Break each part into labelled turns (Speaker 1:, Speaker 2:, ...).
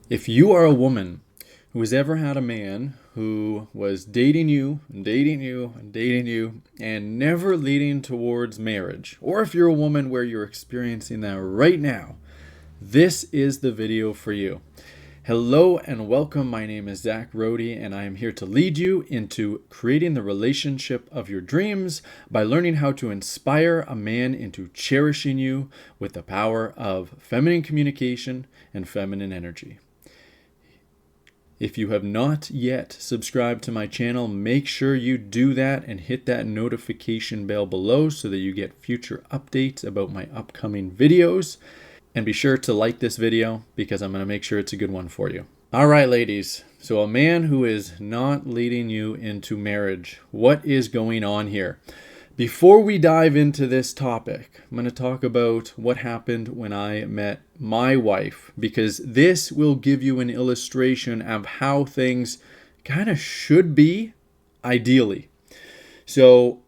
Speaker 1: If you are a woman who has ever had a man who was dating you and dating you and dating you and never leading towards marriage, or if you're a woman where you're experiencing that right now, this is the video for you. Hello and welcome. My name is Zach Rohde, and I am here to lead you into creating the relationship of your dreams by learning how to inspire a man into cherishing you with the power of feminine communication and feminine energy. If you have not yet subscribed to my channel, make sure you do that and hit that notification bell below so that you get future updates about my upcoming videos. And be sure to like this video because I'm going to make sure it's a good one for you. All right, ladies. So a man who is not leading you into marriage, what is going on here? Before we dive into this topic, I'm going to talk about what happened when I met my wife, because this will give you an illustration of how things kind of should be ideally. So,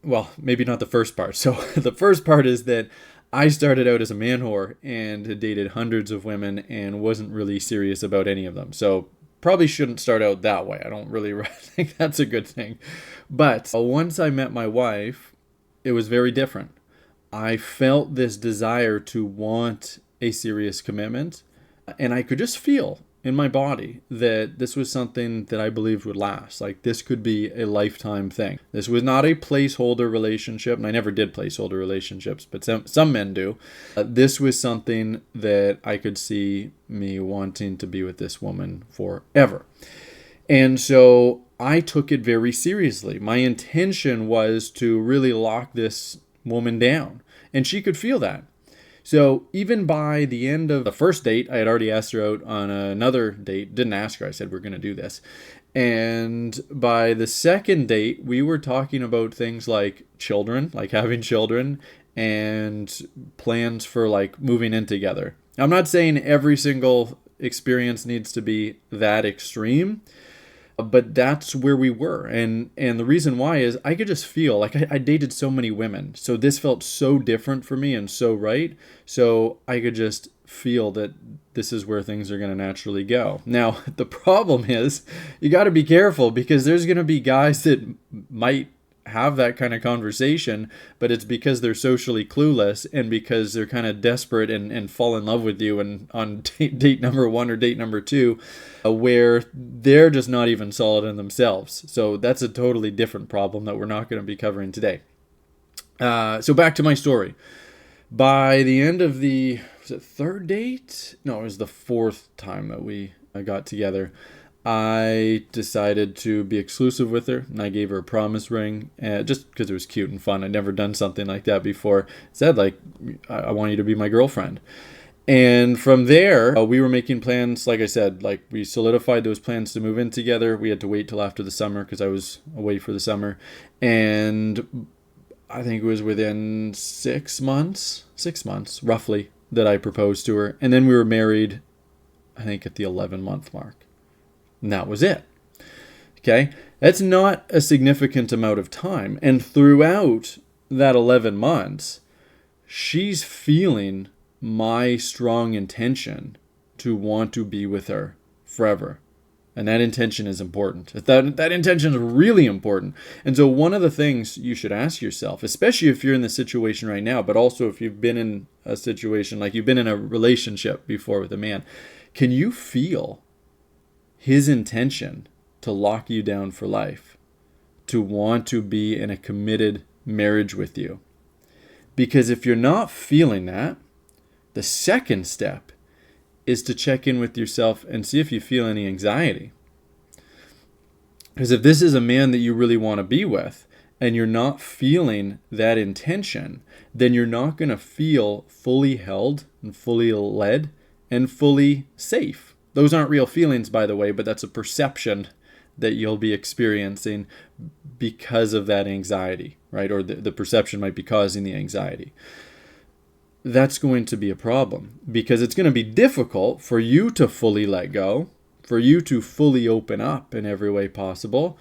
Speaker 1: well, maybe not the first part. So the first part is that I started out as a man whore and had dated hundreds of women and wasn't really serious about any of them. So probably shouldn't start out that way. I don't really think that's a good thing. But once I met my wife, it was very different. I felt this desire to want a serious commitment, and I could just feel in my body that this was something that I believed would last. Like, this could be a lifetime thing. This was not a placeholder relationship, and I never did placeholder relationships, but some men do. This was something that I could see me wanting to be with this woman forever. And so I took it very seriously. My intention was to really lock this woman down, and she could feel that. So even by the end of the first date, I had already asked her out on another date. Didn't ask her. I said, we're going to do this. And by the second date, we were talking about things like children, like having children, and plans for like moving in together. I'm not saying every single experience needs to be that extreme, but that's where we were. And the reason why is I could just feel like I dated so many women. So this felt so different for me and so right. So I could just feel that this is where things are going to naturally go. Now, the problem is you got to be careful because there's going to be guys that might have that kind of conversation, but it's because they're socially clueless and because they're kind of desperate and fall in love with you and on date number one or date number two, where they're just not even solid in themselves. So that's a totally different problem that we're not going to be covering today. So back to my story. By the end of was it third date? No, it was the fourth time that we got together. I decided to be exclusive with her, and I gave her a promise ring, just because it was cute and fun. I'd never done something like that before. Said, like, I want you to be my girlfriend. And from there, we were making plans. Like I said, like, we solidified those plans to move in together. We had to wait till after the summer because I was away for the summer. And I think it was within 6 months, roughly, that I proposed to her. And then we were married, I think, at the 11-month mark. And that was it. Okay? That's not a significant amount of time. And throughout that 11 months, she's feeling my strong intention to want to be with her forever. And that intention is important. That intention is really important. And so one of the things you should ask yourself, especially if you're in the situation right now, but also if you've been in a situation, like you've been in a relationship before with a man, can you feel his intention to lock you down for life, to want to be in a committed marriage with you? Because if you're not feeling that, the second step is to check in with yourself and see if you feel any anxiety. Because if this is a man that you really want to be with and you're not feeling that intention, then you're not going to feel fully held and fully led and fully safe. Those aren't real feelings, by the way, but that's a perception that you'll be experiencing because of that anxiety, right? Or the perception might be causing the anxiety. That's going to be a problem because it's going to be difficult for you to fully let go, for you to fully open up in every way possible,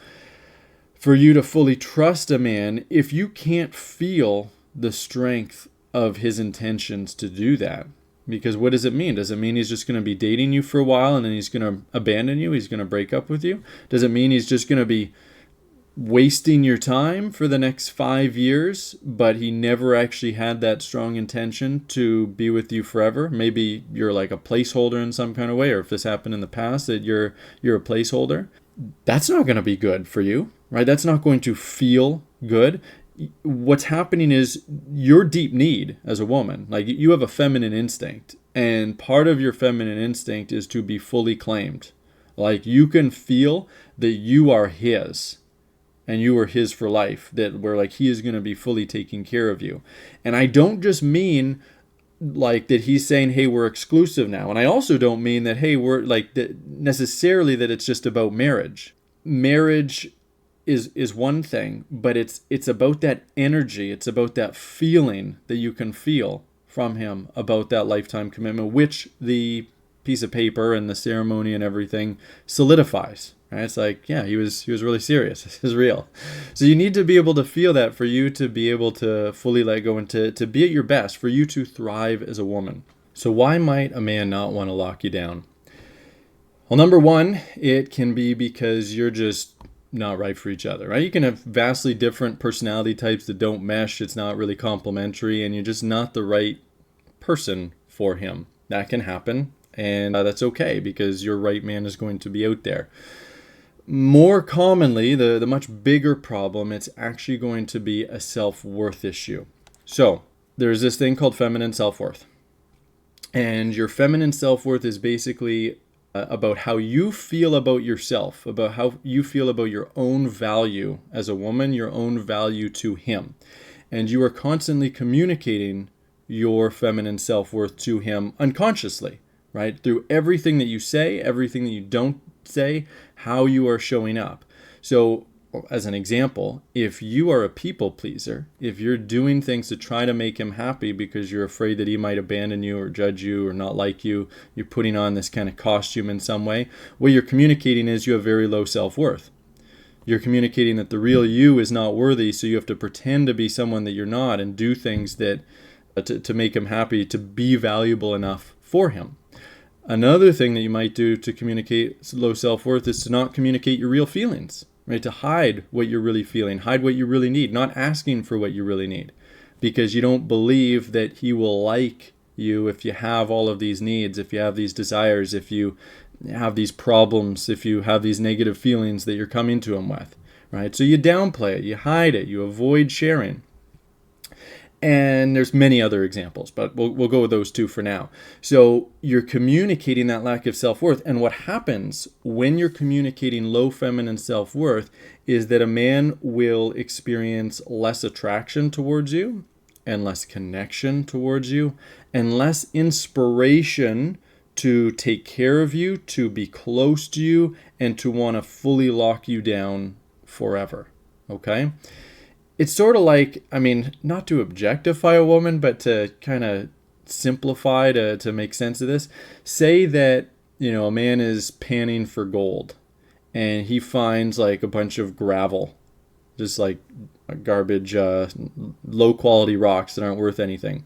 Speaker 1: for you to fully trust a man if you can't feel the strength of his intentions to do that. Because what does it mean? Does it mean he's just going to be dating you for a while and then he's going to abandon you? He's going to break up with you? Does it mean he's just going to be wasting your time for the next 5 years, but he never actually had that strong intention to be with you forever? Maybe you're like a placeholder in some kind of way, or if this happened in the past that you're a placeholder. That's not going to be good for you, right? That's not going to feel good. What's happening is your deep need as a woman, like you have a feminine instinct, and part of your feminine instinct is to be fully claimed. Like you can feel that you are his and you are his for life, that where like he is going to be fully taking care of you. And I don't just mean like that he's saying, hey, we're exclusive now. And I also don't mean that, hey, we're like that necessarily that it's just about marriage. Marriage is one thing, but it's about that energy. It's about that feeling that you can feel from him about that lifetime commitment, which the piece of paper and the ceremony and everything solidifies. Right? It's like, yeah, he was really serious. This is real. So you need to be able to feel that for you to be able to fully let go and to be at your best, for you to thrive as a woman. So why might a man not want to lock you down? Well, number one, it can be because you're just not right for each other, right? You can have vastly different personality types that don't mesh. It's not really complementary, and you're just not the right person for him. That can happen, and that's okay, because your right man is going to be out there. More commonly, the much bigger problem, it's actually going to be a self-worth issue. So there's this thing called feminine self-worth, and your feminine self-worth is basically about how you feel about yourself, about how you feel about your own value as a woman, your own value to him. And you are constantly communicating your feminine self-worth to him unconsciously, right? Through everything that you say, everything that you don't say, how you are showing up. So as an example, if you are a people pleaser, if you're doing things to try to make him happy because you're afraid that he might abandon you or judge you or not like you, you're putting on this kind of costume in some way, what you're communicating is you have very low self-worth. You're communicating that the real you is not worthy, so you have to pretend to be someone that you're not and do things that to make him happy, to be valuable enough for him. Another thing that you might do to communicate low self-worth is to not communicate your real feelings. Right, to hide what you're really feeling, hide what you really need, not asking for what you really need, because you don't believe that he will like you if you have all of these needs, if you have these desires, if you have these problems, if you have these negative feelings that you're coming to him with, right? So you downplay it, you hide it, you avoid sharing. And there's many other examples, but we'll go with those two for now. So you're communicating that lack of self-worth. And what happens when you're communicating low feminine self-worth is that a man will experience less attraction towards you and less connection towards you and less inspiration to take care of you, to be close to you, and to want to fully lock you down forever. Okay? It's sort of like, I mean, not to objectify a woman, but to kind of simplify to make sense of this. Say that, a man is panning for gold and he finds like a bunch of gravel, just like garbage, low quality rocks that aren't worth anything.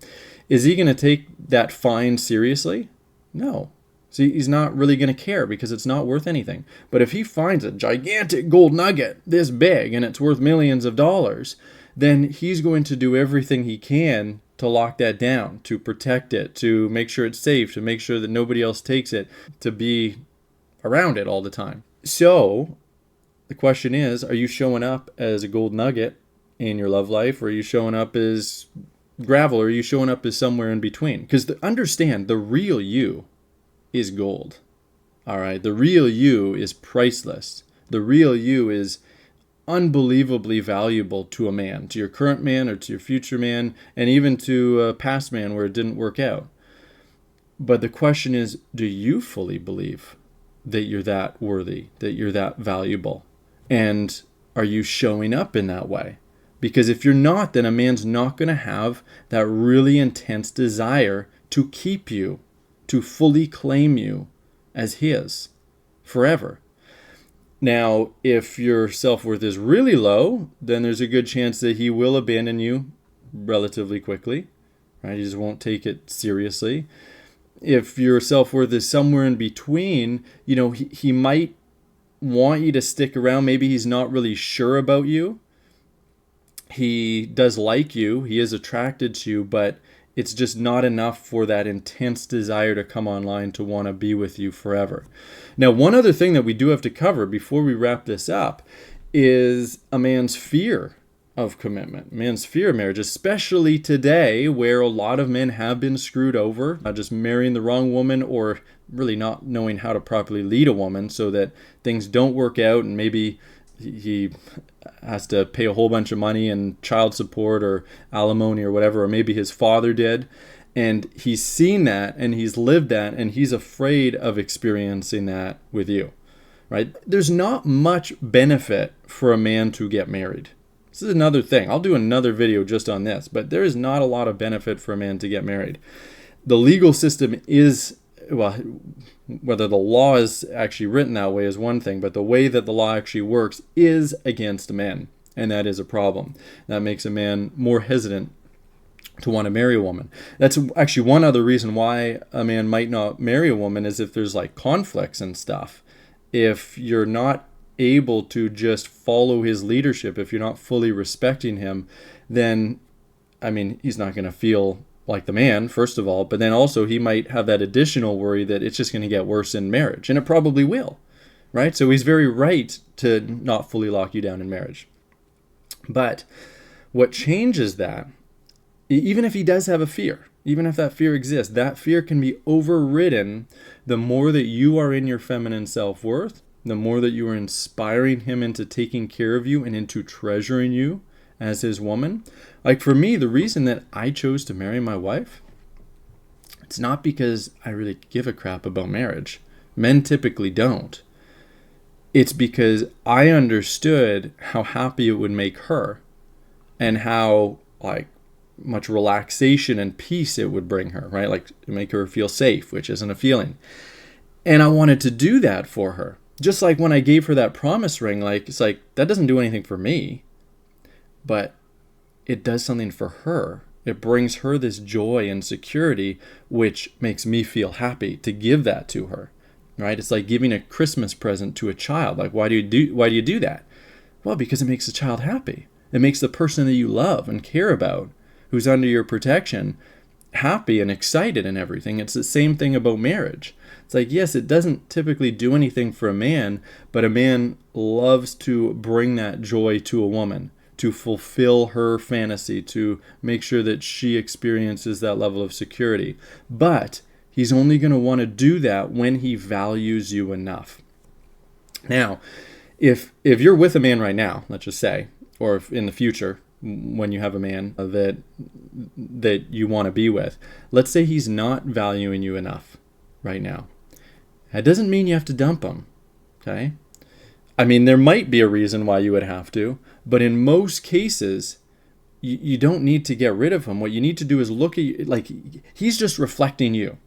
Speaker 1: Is he going to take that find seriously? No. So he's not really going to care because it's not worth anything. But if he finds a gigantic gold nugget this big and it's worth millions of dollars, then he's going to do everything he can to lock that down, to protect it, to make sure it's safe, to make sure that nobody else takes it, to be around it all the time. So the question is, are you showing up as a gold nugget in your love life, or are you showing up as gravel, or are you showing up as somewhere in between? Because understand, the real you is gold. All right, the real you is priceless. The real you is unbelievably valuable to a man, to your current man or to your future man, and even to a past man where it didn't work out. But the question is, do you fully believe that you're that worthy, that you're that valuable? And are you showing up in that way? Because if you're not, then a man's not going to have that really intense desire to keep you, to fully claim you as his forever. Now, if your self-worth is really low, then there's a good chance that he will abandon you relatively quickly, right? He just won't take it seriously. If your self-worth is somewhere in between, he might want you to stick around. Maybe he's not really sure about you. He does like you. He is attracted to you, but it's just not enough for that intense desire to come online to want to be with you forever. Now, one other thing that we do have to cover before we wrap this up is a man's fear of commitment, man's fear of marriage, especially today where a lot of men have been screwed over, not just marrying the wrong woman or really not knowing how to properly lead a woman so that things don't work out, and maybe he has to pay a whole bunch of money in child support or alimony or whatever, or maybe his father did. And he's seen that and he's lived that and he's afraid of experiencing that with you, right? There's not much benefit for a man to get married. This is another thing. I'll do another video just on this, but there is not a lot of benefit for a man to get married. The legal system is, well, whether the law is actually written that way is one thing, but the way that the law actually works is against men, and that is a problem. That makes a man more hesitant to want to marry a woman. That's actually one other reason why a man might not marry a woman, is if there's like conflicts and stuff. If you're not able to just follow his leadership, if you're not fully respecting him, then, I mean, he's not going to feel like the man, first of all, but then also he might have that additional worry that it's just going to get worse in marriage, and it probably will, right? So he's very right to not fully lock you down in marriage. But what changes that, even if he does have a fear, even if that fear exists, that fear can be overridden the more that you are in your feminine self-worth, the more that you are inspiring him into taking care of you and into treasuring you as his woman. Like for me, the reason that I chose to marry my wife, it's not because I really give a crap about marriage. Men typically don't. It's because I understood how happy it would make her and how much relaxation and peace it would bring her, right? Like make her feel safe, which isn't a feeling. And I wanted to do that for her. Just like when I gave her that promise ring, it's like that doesn't do anything for me, but it does something for her. It brings her this joy and security, which makes me feel happy to give that to her, right? It's like giving a Christmas present to a child. Like, why do you do that? Well, because it makes the child happy. It makes the person that you love and care about, who's under your protection, happy and excited and everything. It's the same thing about marriage. It's like, yes, it doesn't typically do anything for a man, but a man loves to bring that joy to a woman, to fulfill her fantasy, to make sure that she experiences that level of security. But he's only going to want to do that when he values you enough. Now, if you're with a man right now, let's just say, or if in the future, when you have a man that you want to be with, let's say he's not valuing you enough right now. That doesn't mean you have to dump him, okay? I mean, there might be a reason why you would have to, but in most cases, you don't need to get rid of him. What you need to do is look at, like, he's just reflecting you,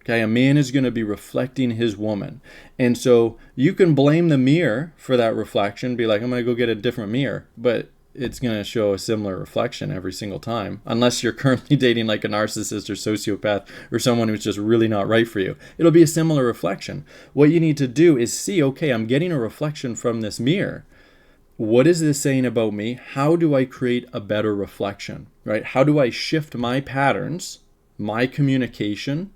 Speaker 1: okay? A man is going to be reflecting his woman. And so you can blame the mirror for that reflection, be like, I'm going to go get a different mirror, but it's going to show a similar reflection every single time, unless you're currently dating like a narcissist or sociopath or someone who's just really not right for you. It'll be a similar reflection. What you need to do is see, okay, I'm getting a reflection from this mirror. What is this saying about me? How do I create a better reflection, right? How do I shift my patterns, my communication,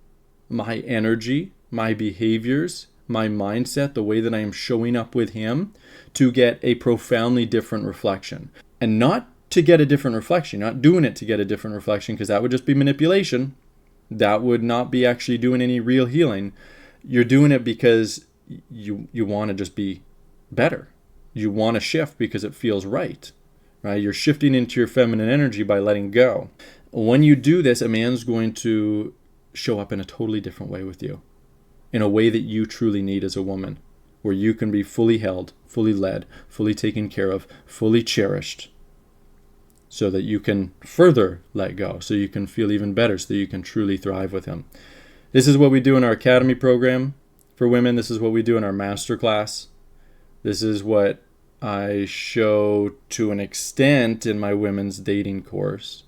Speaker 1: my energy, my behaviors, my mindset, the way that I am showing up with him to get a profoundly different reflection? And not to get a different reflection, not doing it to get a different reflection, because that would just be manipulation. That would not be actually doing any real healing. You're doing it because you want to just be better. You want to shift because it feels right? You're shifting into your feminine energy by letting go. When you do this, a man's going to show up in a totally different way with you, in a way that you truly need as a woman, where you can be fully held, fully led, fully taken care of, fully cherished, so that you can further let go, so you can feel even better, so that you can truly thrive with him. This is what we do in our academy program for women. This is what we do in our masterclass. This is what I show to an extent in my women's dating course.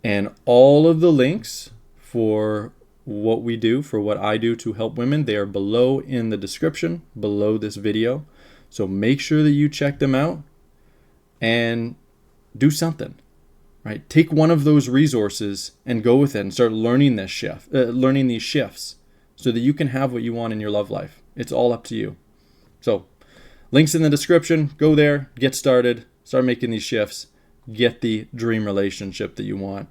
Speaker 1: And all of the links for what we do, for what I do to help women, they are below in the description, below this video. So make sure that you check them out and do something, right? Take one of those resources and go with it and start learning these shifts so that you can have what you want in your love life. It's all up to you. So links in the description. Go there, get started, start making these shifts, get the dream relationship that you want.